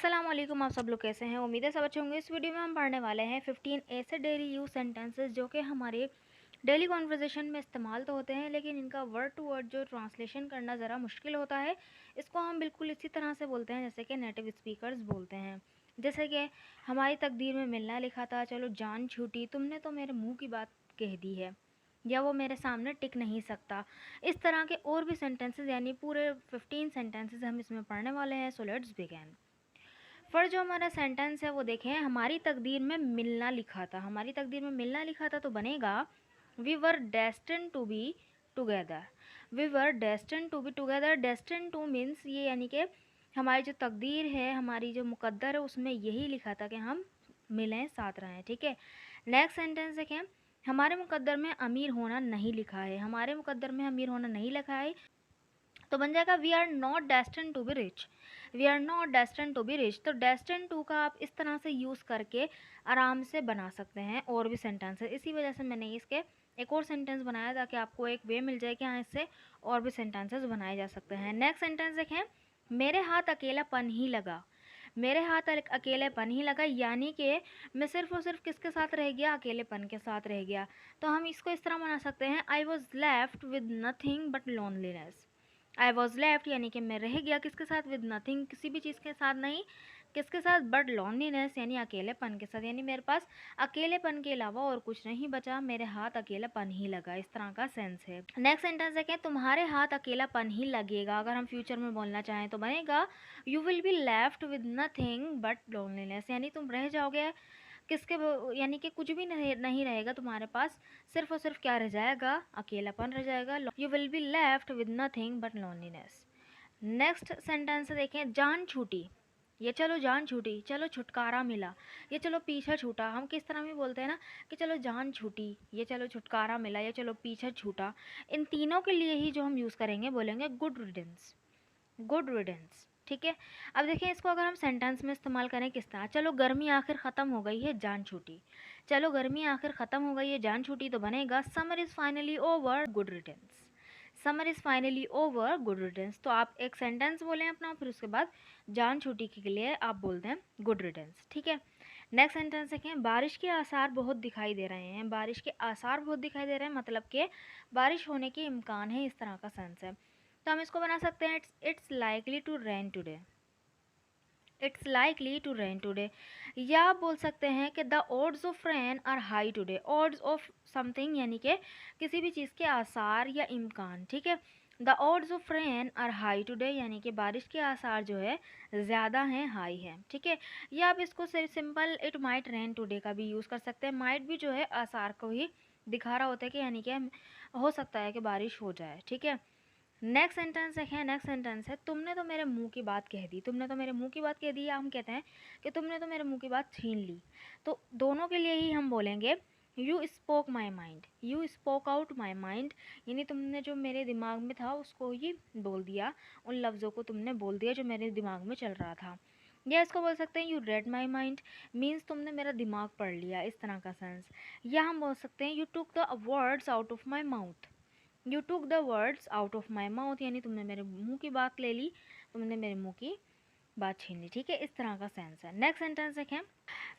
अस्सलाम वालेकुम, आप सब लोग कैसे हैं। उम्मीद है सब अच्छे होंगे। इस वीडियो में हम पढ़ने वाले हैं 15 ऐसे डेली यूज सेंटेंसेस जो कि हमारे डेली कॉन्वर्जेशन में इस्तेमाल तो होते हैं, लेकिन इनका वर्ड टू वर्ड जो ट्रांसलेशन करना ज़रा मुश्किल होता है। इसको हम बिल्कुल इसी तरह से बोलते हैं जैसे कि नेटिव स्पीकर्स बोलते हैं। जैसे कि हमारी तकदीर में मिलना लिखा था, चलो जान छूटी, तुमने तो मेरे मुँह की बात कह दी है, या वो मेरे सामने टिक नहीं सकता। इस तरह के और भी सेंटेंसेस, यानी पूरे 15 सेंटेंसेस हम इसमें पढ़ने वाले हैं। So let's begin. पर जो हमारा सेंटेंस है वो देखें, हमारी तकदीर में मिलना लिखा था। हमारी तकदीर में मिलना लिखा था तो बनेगा we were destined to be together. We were destined to be together. Destined to means ये, यानी कि हमारी जो तकदीर है, हमारी जो मुकद्दर है, उसमें यही लिखा था कि हम मिलें, साथ रहें। ठीक है, नेक्स्ट सेंटेंस देखें, हमारे मुकद्दर में अमीर होना नहीं लिखा है। हमारे मुकद्दर में अमीर होना नहीं लिखा है तो बन जाएगा we are not destined to be rich. We are not destined to be rich. तो डेस्टिन टू का आप इस तरह से यूज़ करके आराम से बना सकते हैं और भी सेंटेंसेस। इसी वजह से मैंने इसके एक और सेंटेंस बनाया ताकि आपको एक वे मिल जाए कि हाँ, इससे और भी सेंटेंसेस बनाए जा सकते हैं। नेक्स्ट सेंटेंस देखें, मेरे हाथ अकेलापन ही लगा। मेरे हाथ अकेलेपन ही लगा, यानी कि मैं सिर्फ और सिर्फ किसके साथ रह गया, अकेलेपन के साथ रह गया। तो हम इसको इस तरह बना सकते हैं, I was left with nothing but loneliness. I was left यानी कि मैं रह गया किसके साथ, विद नथिंग किसी भी चीज़ के साथ नहीं, किसके साथ, बट लोनलीनेस यानी अकेलेपन के साथ, यानी मेरे पास अकेलेपन के अलावा और कुछ नहीं बचा, मेरे हाथ अकेलापन ही लगा। इस तरह का सेंस है। नेक्स्ट सेंटेंस देखें, तुम्हारे हाथ अकेलापन ही लगेगा। अगर हम फ्यूचर में बोलना चाहें तो बनेगा you will be left with nothing but loneliness, यानी तुम रह जाओगे किसके, यानी कि कुछ भी नहीं रहेगा तुम्हारे पास, सिर्फ और सिर्फ क्या रह जाएगा, अकेलापन रह जाएगा। You will be left with nothing but loneliness. Next sentence देखें, जान छूटी। ये चलो जान छूटी, चलो छुटकारा मिला, ये चलो पीछा छूटा। हम किस तरह भी बोलते हैं ना कि चलो जान छूटी, ये चलो छुटकारा मिला, ये चलो पीछा छूटा। इन तीनों के लिए ही जो हम यूज़ करेंगे, बोलेंगे गुड रिडेंस। Good riddance. ठीक है, अब देखिए इसको अगर हम सेंटेंस में इस्तेमाल करें किस तरह, चलो गर्मी आखिर ख़त्म हो गई है, जान छूटी। चलो गर्मी आखिर ख़त्म हो गई है, जान छूटी, तो बनेगा summer is finally over, good riddance. Summer is finally over, good riddance. तो आप एक सेंटेंस बोलें अपना, फिर उसके बाद जान छूटी के लिए आप बोल दें गुड रिडेंस। ठीक है, नेक्स्ट सेंटेंस देखें, बारिश के आसार बहुत दिखाई दे रहे हैं। बारिश के आसार बहुत दिखाई दे रहे हैं मतलब कि बारिश होने के इम्कान है, इस तरह का सेंस है। तो हम इसको बना सकते हैं, it's likely to rain today. It's likely to rain today. या आप बोल सकते हैं कि the odds of rain are high today. Odds of something यानी कि किसी भी चीज़ के आसार या इम्कान। ठीक है, the odds of rain are high today यानी कि बारिश के आसार जो है ज़्यादा हैं, हाई है। ठीक है, या आप इसको simple it might rain today का भी यूज़ कर सकते हैं। माइट भी जो है आसार को ही दिखा रहा होता है कि यानी कि हो सकता है कि बारिश हो जाए। ठीक है, नेक्स्ट सेंटेंस देखें, नेक्स्ट सेंटेंस है, तुमने तो मेरे मुंह की बात कह दी। तुमने तो मेरे मुंह की बात कह दी, या हम कहते हैं कि तुमने तो मेरे मुंह की बात छीन ली। तो दोनों के लिए ही हम बोलेंगे you spoke my mind, you spoke out my mind, यानी तुमने जो मेरे दिमाग में था उसको ही बोल दिया, उन लफ्ज़ों को तुमने बोल दिया जो मेरे दिमाग में चल रहा था। या इसको बोल सकते हैं you read my mind, means तुमने मेरा दिमाग पढ़ लिया, इस तरह का सेंस। या हम बोल सकते हैं you took the words out of my mouth. You took the words out of my mouth, यानी तुमने मेरे मुंह की बात ले ली, तुमने मेरे मुंह की बात छीन ली। ठीक है, इस तरह का सेंस है। नेक्स्ट सेंटेंस देखें,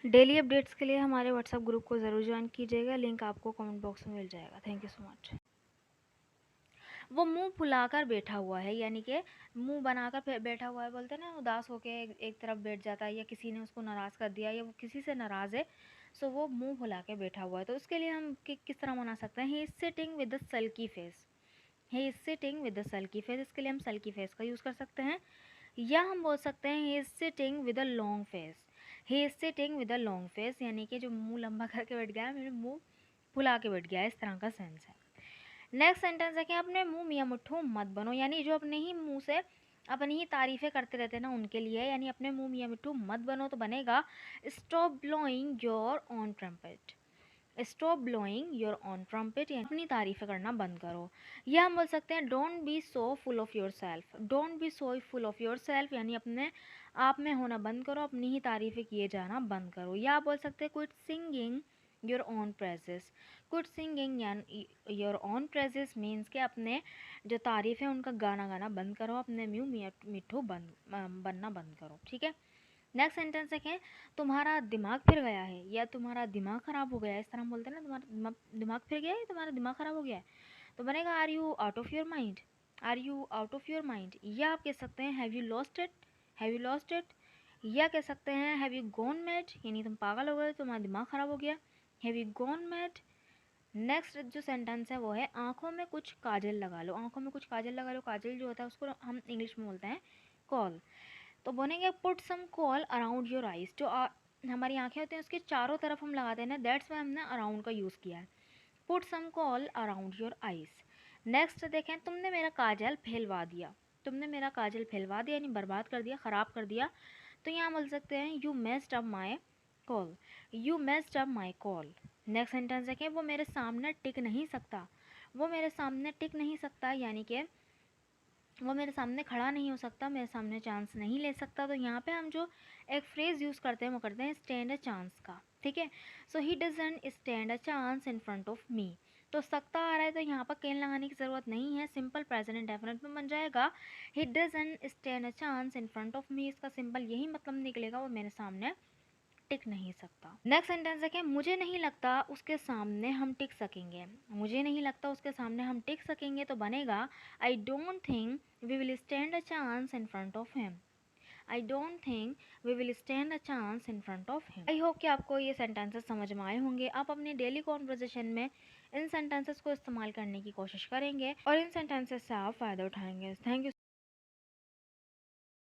डेली अपडेट्स के लिए हमारे व्हाट्सएप ग्रुप को ज़रूर ज्वाइन कीजिएगा, लिंक आपको कमेंट बॉक्स में मिल जाएगा। Thank you so much. वो मुंह फुलाकर बैठा हुआ है, यानी कि मुंह बनाकर बैठा हुआ है, बोलते हैं ना उदास होकर एक तरफ बैठ जाता है, या किसी ने उसको नाराज़ कर दिया, या वो किसी से नाराज़ है, सो वो मुंह फुला के बैठा हुआ है। तो उसके लिए हम किस तरह बना सकते हैं, he is sitting with the sulky face. He is sitting with the sulky face, इसके लिए हम सल्की फेस का यूज़ कर सकते हैं। या हम बोल सकते हैं he is sitting with a long face. He is sitting with a long face, यानी कि जो मुंह लंबा करके बैठ गया है, मेरे मुंह फुला के बैठ गया है, इस तरह का सेंस है। नेक्स्ट सेंटेंस है कि अपने मुंह मियाँ मुट्ठू मत बनो, यानी जो अपने ही मुंह से अपनी ही तारीफ़ें करते रहते हैं ना, उनके लिए, यानी अपने मुंह मियाँ मिट्ठू मत बनो। तो बनेगा stop blowing your on trumpet. Stop blowing your on trumpet, यानी अपनी तारीफ़ें करना बंद करो। या हम बोल सकते हैं don't be so full of your self. Don't be so full of your self, यानी अपने आप में होना बंद करो, अपनी ही तारीफ़ें किए जाना बंद करो। या आप बोल सकते हैं quit singing your own praises. Quit singing your own praises means के अपने जो तारीफ़ है उनका गाना गाना बंद करो, अपने मुँह मिट्ठू बनना बंद करो। ठीक है, नेक्स्ट सेंटेंस देखें, तुम्हारा दिमाग फिर गया है या तुम्हारा दिमाग ख़राब हो गया है, इस तरह हम बोलते हैं ना, तुम्हारा दिमाग फिर गया है या तुम्हारा दिमाग ख़राब हो गया है, तो बनेगा are you out of your mind, are you out of your mind. या आप कह सकते हैं have you lost it, have you lost it. या कह सकते हैं हैव यू गॉन मैड, यानी तुम पागल हो गए, तुम्हारा दिमाग ख़राब हो गया, have you gone mad. Next जो सेंटेंस है वो है आंखों में कुछ काजल लगा लो, आंखों में कुछ काजल लगा लो। काजल जो होता है उसको हम इंग्लिश में बोलते हैं कॉल, तो बोलेंगे put some kohl around your eyes, जो हमारी आंखें होती हैं उसके चारों तरफ हम लगाते हैं ना, दैट्स वाई हमने अराउंड का यूज़ किया है। Put some kohl around your eyes. Next देखें, तुमने मेरा काजल फैलवा दिया, तुमने मेरा काजल फैलवा दिया यानी बर्बाद कर दिया, ख़राब कर दिया, तो यहाँ बोल सकते हैं you messed up my call, you messed up my call. Next sentence देखें, वो मेरे सामने टिक नहीं सकता, वो मेरे सामने टिक नहीं सकता यानी कि वो मेरे सामने खड़ा नहीं हो सकता, मेरे सामने चांस नहीं ले सकता, तो यहाँ पे हम जो एक फ्रेज़ यूज़ करते हैं वो करते हैं स्टैंड अ चांस का, ठीक है। So he doesn't stand a chance in front of me, तो सकता आ रहा है तो यहाँ पर कैन लगाने की ज़रूरत नहीं है, सिंपल प्रेजेंट इंडेफिनिट में बन जाएगा ही doesn't stand a chance in front of मी, इसका सिंपल यही मतलब निकलेगा, वो मेरे सामने टिक नहीं सकता। नेक्स्ट सेंटेंस देखें, मुझे नहीं लगता उसके सामने हम टिक सकेंगे, मुझे नहीं लगता उसके सामने हम टिक सकेंगे, तो बनेगा I don't think we will stand a chance in front of him, I don't think we will stand a chance in front of him. I hope कि आपको ये सेंटेंसेस समझ में आए होंगे। आप अपनी डेली कॉन्वर्जेशन में इन सेंटेंसेस को इस्तेमाल करने की कोशिश करेंगे और इन सेंटेंसेस से आप फ़ायदा उठाएंगे। Thank you.